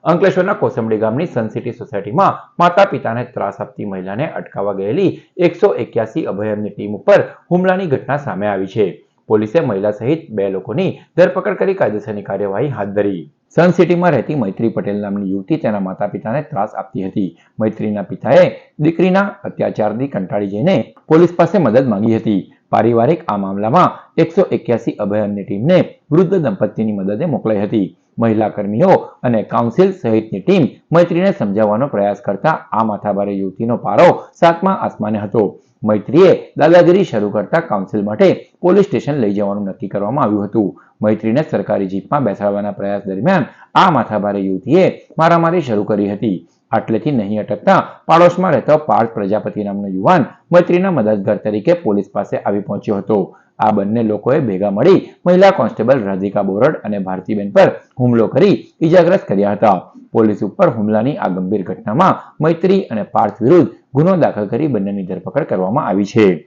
અંકલેશ્વરના કોસંબડી ગામની સનસિટી સોસાયટીમાં માતા પિતાને ત્રાસ આપતી મહિલાને અટકાવવા ગયેલી 181 અભયમની ટીમ ઉપર હુમલાની ઘટના સામે આવી છે. પોલીસે મહિલા સહિત 2 લોકોની ધરપકડ કરી કાયદેસરની કાર્યવાહી હાથ ધરી. સનસિટીમાં રહેતી મૈત્રી પટેલ નામની યુવતી તેના માતા પિતાને ત્રાસ આપતી હતી. મૈત્રીના પિતાએ દીકરીના અત્યાચારથી કંટાળી જઈને પોલીસ પાસે મદદ માંગી હતી. પારિવારિક આ મામલામાં 181 અભયમની ટીમને વૃદ્ધ દંપતીની મદદે મોકલાઈ હતી. મહિલા કર્મીઓ અને કાઉન્સિલ સહિતની ટીમ મૈત્રીને સમજાવવાનો પ્રયાસ કરતા આ માથાભારે યુવતીનો પારો 7મા આસમાને હતો. મૈત્રીએ દાદાગીરી શરૂ કરતા કાઉન્સિલ માટે પોલીસ સ્ટેશન લઈ જવાનું નક્કી કરવામાં આવ્યું હતું. મૈત્રીને સરકારી જીપમાં બેસાડવાના પ્રયાસ દરમિયાન આ માથાભારે યુવતીએ મારામારી શરૂ કરી હતી. આટલેથી નહીં અટકતા પાડોશમાં રહેતો પાર્થ પ્રજાપતિ નામનો યુવાન મૈત્રીના મદદગાર તરીકે પોલીસ પાસે આવી પહોંચ્યો હતો. આ બંને લોકોએ ભેગા મળી મહિલા કોન્સ્ટેબલ રાધિકા બોરડ અને ભારતીબેન પર હુમલો કરી ઇજાગ્રસ્ત કર્યા હતા. પોલીસ ઉપર હુમલાની આ ગંભીર ઘટનામાં મૈત્રી અને પાર્થ વિરુદ્ધ ગુનો દાખલ કરી બંનેની ધરપકડ કરવામાં આવી છે.